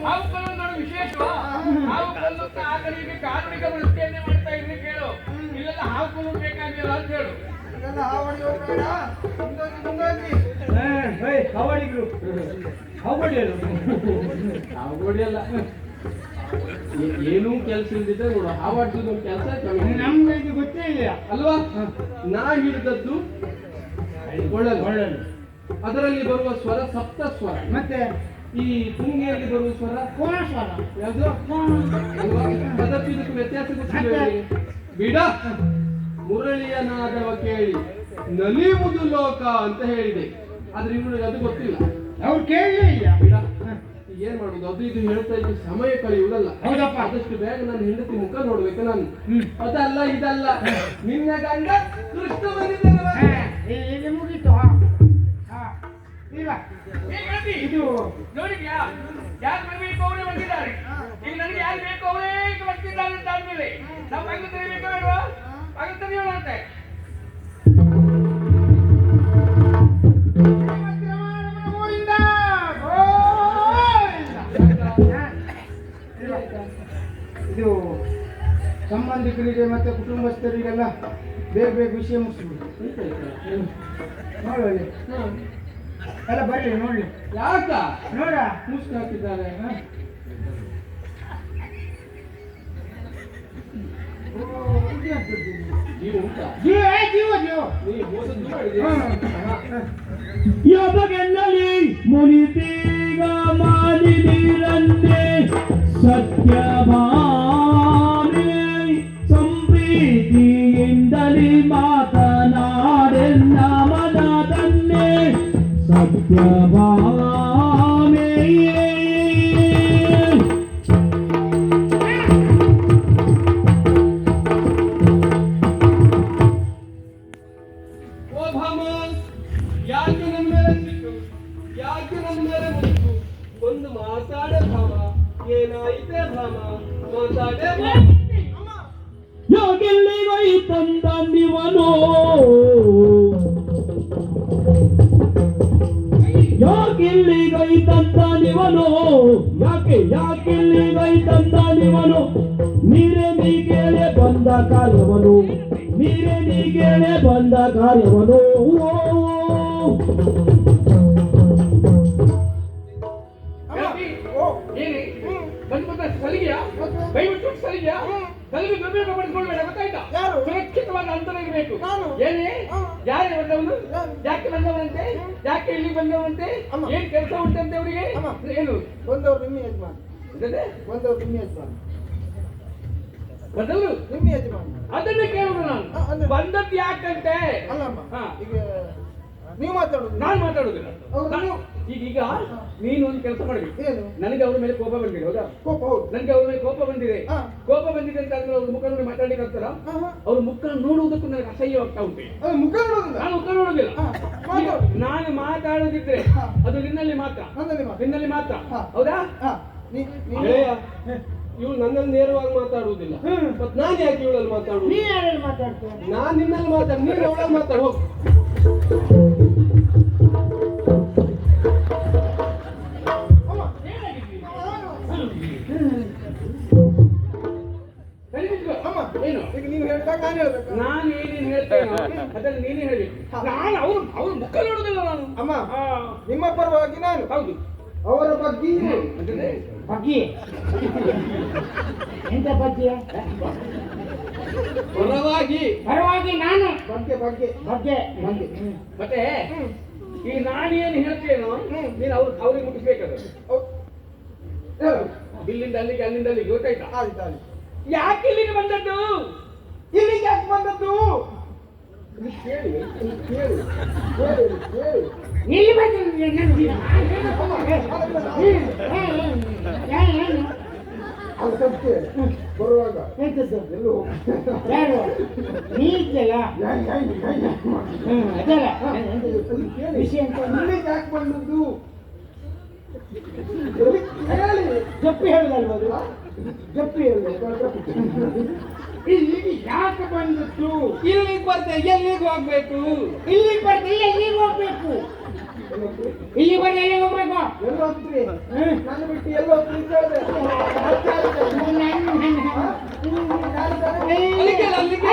ಹಾವು ಕಲ್ಲುಗಳು ವಿಶೇಷವಾ? ಹಾವು ಕಲ್ಲು ಆ ಕಡೆಗೆ ಕಾನೂನಿಕ ವೃತ್ತಿಯನ್ನೇ ಮಾಡ್ತಾ ಇದ್ರೆ ಕೇಳು, ಇಲ್ಲೆಲ್ಲ ಹಾವು ಕಲ್ಲು ಬೇಕಾಗಿಲ್ಲ ಅಂತ ಹೇಳು. ಹಾವಡಿಯಲ್ಲ, ಏನೂ ಕೆಲಸ ಇಲ್ದಿದ್ರೆ ನೋಡು ಹಾವಾಡ್ದು ಕೆಲಸ ನಮ್ಗೆ ಇದು ಗೊತ್ತೇ ಇಲ್ಲ ಅಲ್ವಾ? ನಾ ಹಿಡಿದದ್ದು ಒಳ್ಳಲು, ಅದರಲ್ಲಿ ಬರುವ ಸ್ವರ ಸಪ್ತ ಸ್ವರ. ಮತ್ತೆ ಈ ತುಂಗಿಯಲ್ಲಿ ಬರುವ ಸ್ವರ ಕೋಣ ಸ್ವರ. ಯಾವುದು? ಅದಕ್ಕೆ ಇದಕ್ಕೆ ವ್ಯತ್ಯಾಸ ಗೊತ್ತಿಲ್ಲ ಬಿಡ. ಮುರಳಿಯ ನಾದವ ಕೇಳಿ ನಲಿಯುವುದು ಲೋಕ ಅಂತ ಹೇಳಿದೆ, ಆದ್ರೆ ಇವ್ರಿಗೆ ಅದು ಗೊತ್ತಿಲ್ಲ, ಅವ್ರು ಕೇಳಲೇ ಇಲ್ಲ. ಬಿಡ, ಏನ್ ಮಾಡುದು? ಅದು ಇದು ಹೇಳ್ತಾ ಇದ್ದು ಸಮಯ ಕಳೆಯುವುದಲ್ಲ. ಹೌದಪ್ಪ, ಆದಷ್ಟು ಬೇಗ ನನ್ನ ಹೆಂಡತಿ ಮುಖ ನೋಡ್ಬೇಕು ನಾನು. ಅದಲ್ಲ ಇದಲ್ಲ, ನಿನ್ನ ಗಂಡ ಕೃಷ್ಣ ಬಂದಿದ್ದಾನೆ. ಮುಗೀತು. ಇದು ನೋಡಿದ್ಯಾ? ಯಾರು ಬರಬೇಕು ಅವರೇ ಬಂದಿದ್ದಾರೆ. ಈಗ ನನಗೆ ಯಾರು ಬೇಕು ಅವರೇ ಈಗ ಬರ್ತಿದ್ದಾರೆ ಅಂತ ಆದ್ಮೇಲೆ ನಾವು ಅಂಗ ತೆರಿಬೇಕು ಬೇಡವಾ? ಅಂಗ ತೆರೆಯೋಣಂತೆ. ಇದು ಸಂಬಂಧಿಕರಿಗೆ ಮತ್ತೆ ಕುಟುಂಬಸ್ಥರಿಗೆಲ್ಲ ಬೇಗ ಬೇಗ ವಿಷಯ ಮುಗಿಸ್ಬಿಡು. ನೋಡಲಿ ಎಲ್ಲ ಬರ್ಲಿ ನೋಡ್ಲಿ. ಯಾಕ ನೋಡ ಮುಸ್ಕು ಹಾಕಿದ್ದಾರೆ? ಜೀವ ಉಂಟಾ? ಜೀವ ಜೀವ ಜೀವ ಯಾವಾಗೆನ್ನಲಿ ಮುನಿತೀಗ ಮಾಡಿದಿರಂತೆ ಸತ್ಯಭಾಮೆ ಸಂಪ್ರೀತಿಯಿಂದಲೇ ಮಾತನಾಡೆನ್ನ ಮನದನ್ನೇ ಸತ್ಯಭಾಮೆ. ಓ ಭಾಮ, ಯಾಕೆ ನನ್ನ ಮೇಲೆ ಸಿಟ್ಟು? ಯಾಕೆ ನನ್ನ ಮೇಲೆ ಮುಟ್ಟು? ಒಂದು ಮಾತಾಡೆ ಭಾಮ, ಏನಾಯಿತೆ ಭಾಮ? ಮಾತಾಡೆ ಭಾಮ. ಯಾಕೆಲ್ಲಿಗೈ ತಂದ ನಿವನು, ಯಾಕೆಲ್ಲಿಗೈ ತಂದ ನಿವನು, ಯಾಕೆಲ್ಲಿಗೈ ತಂದ ನಿವನು? ನೀರೇ ನೀಗೇಳೆ ಬಂದ ಕಾರ್ಯವನು, ನೀರೇ ನೀಗೇಳೆ ಬಂದ ಕಾರ್ಯವನು. ಏನೇ ಬಂದ ಸಲಿಗೆಯ ದಯವಿಟ್ಟು ಸಲಿಗೆಯ ಸಲಿಗೆ ದುರ್ಬೀಗ ಪಡಿಸ್ಕೊಳ್ಬೇಡ, ಗೊತ್ತಾಯ್ತಾ? ಸುರಕ್ಷಿತವಾದ ಅಂತರ ಇರಬೇಕು. ಏನೇ ಯಾರೇ ಬಂದವನು? ಯಾಕೆ ಬಂದವನಂತೆ? ಯಾಕೆ ಇಲ್ಲಿ ಬಂದವನಂತೆ? ಏನ್ ಕೆಲಸ ಉಂಟಂತೆ ಅವರಿಗೆ? ಏನು ಬಂದವ್ರು ನಿಮ್ಮ ಯಜಮಾನ, ಬಂದವ್ರು ನಿಮ್ಮ ಯಜಮಾನ, ಬಂದವರು ನಿಮ್ಮ ಯಜಮಾನ. ಅದನ್ನೇ ಕೇಳುದು ನಾನು. ಬಂದದ್ದು ಯಾಕಂತೆ? ಅಲ್ಲಮ್ಮ, ಹಾ. ಈಗ ನೀವು ಮಾತಾಡುದು, ನಾನು ಮಾತಾಡುದಿಲ್ಲ. ಈಗ ನೀನು ಒಂದು ಕೆಲಸ ಮಾಡಬೇಕು. ಏನು? ನನಗೆ ಅವ್ರ ಮೇಲೆ ಕೋಪ ಬಂದಿದೆ, ಹೌದಾ? ಕೋಪ? ಹೌದು, ನನಗೆ ಅವ್ರ ಮೇಲೆ ಕೋಪ ಬಂದಿದೆ. ಕೋಪ ಬಂದಿದೆ ಅಂತ ಅಂದ್ರೆ ಅವ್ರ ಮುಖ ನೋಡಿ ಮಾತಾಡ್ಲಿಕ್ಕೆ ಆಗ್ತಾರ? ಅವ್ರ ಮುಖ ನೋಡುವುದಕ್ಕೂ ನನಗೆ ಅಸಹ್ಯವಾಗ್ತಾ ಉಂಟು. ಮುಖ ನೋಡುದಿಲ್ಲ, ನಾನು ಮುಖ ನೋಡುದಿಲ್ಲ. ನಾನು ಮಾತಾಡುದಿದ್ರೆ ಅದು ನಿನ್ನಲ್ಲಿ ಮಾತ್ರ, ನಿನ್ನಲ್ಲಿ ಮಾತ್ರ, ಹೌದಾ? ಇವಳು ನನ್ನಲ್ಲಿ ನೇರವಾಗಿ ಮಾತಾಡುವುದಿಲ್ಲ, ಮತ್ ನಾನು ಯಾಕೆ ಇವಳಲ್ಲಿ ಮಾತಾಡುದು? ನೀ ಯಾರಲ್ಲಿ ಮಾತಾಡ್ತೇವೆ? ನಾನ್ ನಿನ್ನಲ್ಲಿ ಮಾತಾಡ, ನೀನು ಅವಳಲ್ಲಿ ಮಾತಾಡ ಹೋಗು. ಏನು ಈಗ ನೀವು ಹೇಳ್ದಾಗ ನಾನು ಹೇಳ್ಬೇಕು. ನಾನು ಏನೇನು ಹೇಳ್ತೇನೋ ಅದನ್ನು ನೀನೇ ಹೇಳಿ. ನಾನು ಅವ್ರ ಮುಖ ನೋಡುದಿಲ್ಲ ನಾನು. ಅಮ್ಮ, ನಿಮ್ಮ ಪರವಾಗಿ ನಾನು, ಹೌದು, ಅವರ ಬಗ್ಗೆ ಬಗ್ಗೆ ಎಂತ ಬಗ್ಗೆ? ಪರವಾಗಿ ಪರವಾಗಿ ನಾನು ಬಗ್ಗೆ ಬಗ್ಗೆ ಬಗ್ಗೆ ಬಗ್ಗೆ. ಮತ್ತೆ ಈಗ ನಾನೇನು ಹೇಳ್ತೇನೋ ನೀನು ಅವ್ರಿಗೆ ಮುಟ್ಟಿಸ್ಬೇಕಾದ್ರೆ ಇಲ್ಲಿಂದ ಅಲ್ಲಿಗೆ ಅಲ್ಲಿಂದ ಅಲ್ಲಿಗೆ, ಗೊತ್ತಾಯ್ತಾ? ಆಯ್ತು ಆಯ್ತು. ಯಾಕೆ ಇಲ್ಲಿಗೆ ಬಂದದ್ದು? ಇಲ್ಲಿಗೆ ಯಾಕೆ ಬಂದದ್ದು? ಕೇಳಿ ಕೇಳಿ ಕೇಳಿ ಕೇಳಿ. ಇಲ್ಲಿ ಬಂದು ಅದು ಸತ್ಯ. ಬರುವಾಗ ಎಲ್ಲೂ ಯಾರು ನೀಲ್ಲ ಅದಲ್ಲ ವಿಷಯ ಅಂತ ಇಲ್ಲಿಗೆ ಯಾಕೆ ಬಂದದ್ದು? ಜಪ್ಪಿ ಹೇಳುದಲ್ವದು? ಜಪ್ಪಿ ಹೇಳಿ. ಇಲ್ಲಿಗೆ ಯಾಕೆ ಬಂದದ್ದು? ಇಲ್ಲಿಗೆ ಬರ್ತೆ ಎಲ್ಲಿಗೆ ಹೋಗ್ಬೇಕು? ಇಲ್ಲಿಗೆ ಬರ್ತೆ ಎಲ್ಲಿಗೆ ಹೋಗ್ಬೇಕು? ಇಲ್ಲಿ ಬಂದು ಎಲ್ಲಿ ಹೋಗ್ಬೇಕು? ಎಲ್ಲ ಹೋಗ್ತೀರಿ ಹ್ಮ್. ನಾನು ಬಿಟ್ಟು ಎಲ್ಲ ಹೋಗ್ತೀನಿ ಅಂತ ಹೇಳಿದೆ. ಅಲ್ಲಿಗೆ ಅಲ್ಲ, ಅಲ್ಲಿಗೆ.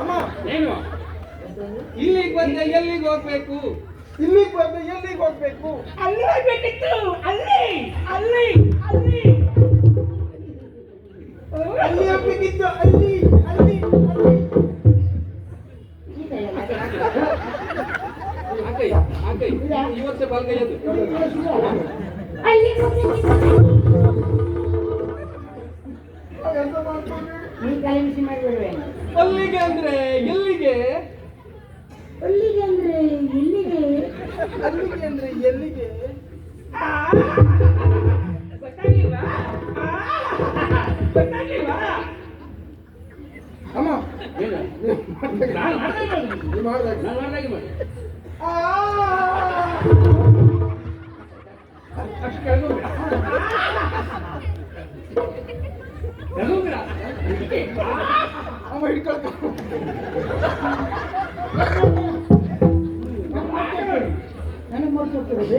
ಅಮ್ಮ ಏನು ಇಲ್ಲಿಗೆ ಬಂದೆ ಎಲ್ಲಿಗೆ ಹೋಗ್ಬೇಕು? ಇಲ್ಲಿಗೆ ಬಂದು ಎಲ್ಲಿಗೆ ಹೋಗ್ಬೇಕು? ಅಲ್ಲಿ ಹೋಗ್ಬೇಕಿತ್ತು, ಅಲ್ಲಿ ಅಲ್ಲಿ ಅಲ್ಲಿ ಅಲ್ಲಿ ಹೋಗ್ಬೇಕಿತ್ತು, ಅಲ್ಲಿ ಅಲ್ಲಿ ಅಲ್ಲಿ. ಆಕೈ ಆಕೈ ಇವತ್ತೇ ಬಾಲ್ಗೈಯದು. ಅಲ್ಲಿ ಹೋಗ್ಬೇಕಿತ್ತು. ಎಂತ ಮಾಡ್ಕೊಂಡ್ರಿ? ನೀ ತಲೆ ಬಿಸಿ ಮಾಡ್ಬೇಡ್ವೇನು? ಅಲ್ಲಿಗೆ ಅಂದ್ರೆ ಎಲ್ಲಿಗೆ? ಅಲ್ಲಿಗೆ ಅಂದ್ರೆ ಇಲ್ಲಿಗೆ. ಅಲ್ಲಿಗೆ ಅಂದ್ರೆ ಎಲ್ಲಿಗೆ? ಗೊತ್ತಾಗಿಲ್ವಾ? ಗೊತ್ತಾಗಿಲ್ವಾ? ಅಮ್ಮ ಏನು ನಾನು ಮಾಡ್ದಾಗ ಮಾಡಿ. ನೀವು ಮಾಡ್ದಾಗ ನಾನು ಮಾಡ್ದಾಗೆ ಮಾಡಿ. ಅಷ್ಟು ಕೆಳಗೋಗ್ಬಿಡ. ಕೆಳಗೋಗ್ಬಿಡ. ಅಮ್ಮ ಹಿಡ್ಕೊಳ್ಕ. ನನಗೆ ಮೋಸ ಹೋಗ್ತದೆ.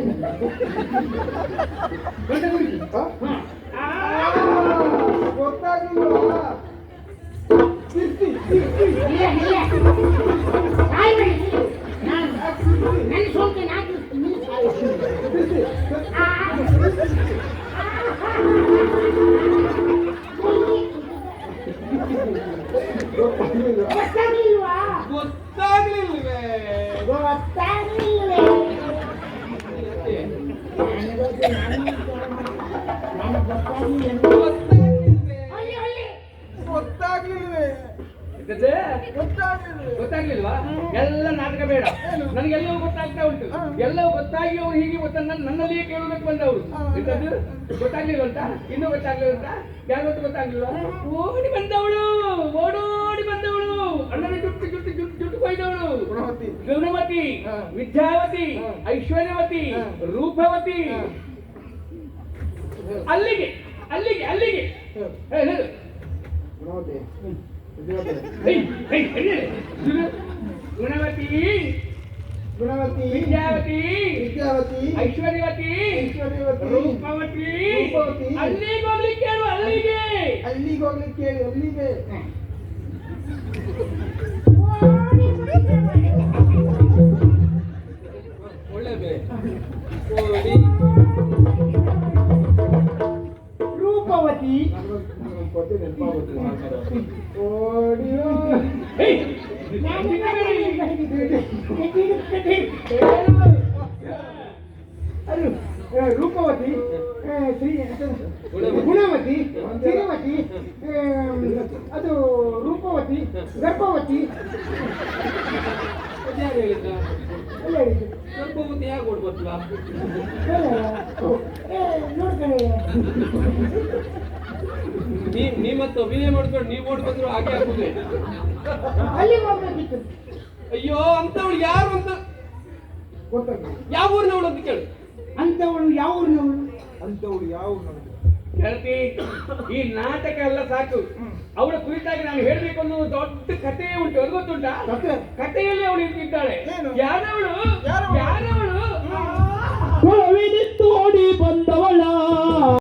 ಗೊತ್ತಾಗಿಲ್ವಾ? ತಿರ್ಸಿ ತಿರ್ಸಿ ಇಲ್ಲ ಇಲ್ಲ ಸಾಯ್ಬೇಡಿ. ನನ್ನ ಸೋಂಕೆ ನಾನು ನೀವು ಸಾಯ್ಬೇಡಿ. ತಿರ್ಸಿ. ಗೊತ್ತಾಗ್ಲಿಲ್ವಾ? ಗೊತ್ತಾಗ್ಲಿಲ್ವೇ? ಗೊತ್ತಾಗ್ಲಿಲ್ವೇ? ನನಗೆ ಗೊತ್ತಾಗ್ಲಿಲ್ಲ. ಗೊತ್ತಾಗ್ಲಿಲ್ವೇ? ಅಲ್ಲಿ ಅಲ್ಲಿ ಗೊತ್ತಾಗ್ಲಿಲ್ವೇ? ಇದ್ದದ್ದೇ? ಗೊತ್ತಾಗ್ಲಿಲ್ವೇ? ಗೊತ್ತಾಗ್ಲಿಲ್ವಾ? ಎಲ್ಲ ನಾಟಕ ಬೇಡ. ನನಗೆಲ್ಲವೂ ಗೊತ್ತಾಗ್ತಾ ಉಂಟು. ಎಲ್ಲವೂ ಗೊತ್ತಾಗಿ ಅವ್ರು ಹೀಗೆ ನನ್ನಲ್ಲಿಯೇ ಕೇಳೋದಕ್ಕೆ ಬಂದವರು. ಇದ್ದದ್ದು ಗೊತ್ತಾಗ್ಲಿಲ್ಲ ಅಂತ, ಇನ್ನೂ ಗೊತ್ತಾಗ್ಲಿಲ್ಲ ಅಂತ, ಯಾವತ್ತು ಗೊತ್ತಾಗ್ಲಿಲ್ಲ. ಓಡಿ ಬಂದವಳು, ಓಡೋಡಿ ಬಂದವಳು, ಅಣ್ಣನ ಜುಟ್ಟು ಜುಟ್ಟು ಜುಟ್ಟು ಜುಟ್ಟು ಕೊಯ್ದವಳು. ಗುಣವತಿ. ಗುಣವತಿ, ವಿದ್ಯಾವತಿ, ಐಶ್ವರ್ಯವತಿ, ರೂಪವತಿ. ಅಲ್ಲಿಗೆ ಅಲ್ಲಿಗೆ ಅಲ್ಲಿಗೆ ಹೇಳು. ಗುಣವತಿ. ವಿದ್ಯಾವತಿ. ಗುಣವತಿ, ಗುಣವತಿ. ವಿದ್ಯಾವತಿ, ವಿದ್ಯಾವತಿ. ಐಶ್ವರ್ಯವತಿ, ಐಶ್ವರ್ಯವತಿ. ರೂಪವತಿ. ರೂಪವತಿ. ಅಲ್ಲಿಗೆ ಹೋಗ್ಲಿಕ್ಕೆ ಹೇಳು, ಅಲ್ಲಿಗೆ. ಅಲ್ಲಿಗೆ ಹೋಗ್ಲಿಕ್ಕೆ ಹೇಳಿ, ಅಲ್ಲಿಗೆ. ಒಳ್ಳೆ ಬೆಲೆ. ಓಡಿ ರೂಪವತಿ. ನಾನು ಕೊಟ್ಟೆ ನೆನಪಾಗುತ್ತೆ. ಓಡಿಯೋ. ಹೇಯ್, ನಾನು ಅದು ರೂಪವತಿ, ಗುಣವತಿ, ಶ್ರೀಮತಿ, ಅದು ರೂಪವತಿ, ಗರ್ಭವತಿ. ಯಾರು ಹೇಳಿದ್ದ? ಎಲ್ಲ ಹೇಳಿದ್ದು. ಗರ್ಭವತಿ ಯಾಕೆ ಓಡ್ಬರ್ತೀವ? ನೋಡ್ಕೊಳ್ಳಿ. ನೀವತ್ತು ಅಭಿನಯ ಮಾಡ್ಕೊಂಡು ನೀವು ಓಡ್ ಬಂದ್ರು ಹಾಗೆ ಆಗುದೇ. ಅಲ್ಲಿ ಹೋಗ್ಬೇಕಿತ್ತು. ಅಯ್ಯೋ ಅಂತವಳು ಯಾರು ಅಂತ ಗೊತ್ತಾಗ್ತದೆ. ಯಾವ ಊರಿನವಳು ಅಂತ ಕೇಳು. ಅಂತವಳು ಯಾವ ಊರಿನವಳು? ಅಂಥವ್ಳು ಯಾವ ಗೆಳತಿ, ಈ ನಾಟಕ ಎಲ್ಲ ಸಾಕು. ಅವಳ ಕುರಿತಾಗಿ ನಾನು ಹೇಳ್ಬೇಕು ಅನ್ನೋ ದೊಡ್ಡ ಕಥೆಯೇ ಉಂಟು. ಅದು ಗೊತ್ತುಂಟಾ? ಕಥೆ? ಕಥೆಯಲ್ಲಿ ಅವಳು ಇದ್ದಾಳೆ. ಏನು? ಯಾರವಳು? ಯಾರವಳು? ಯಾರವಳು? ಓಡಿ ಬಂದವಳ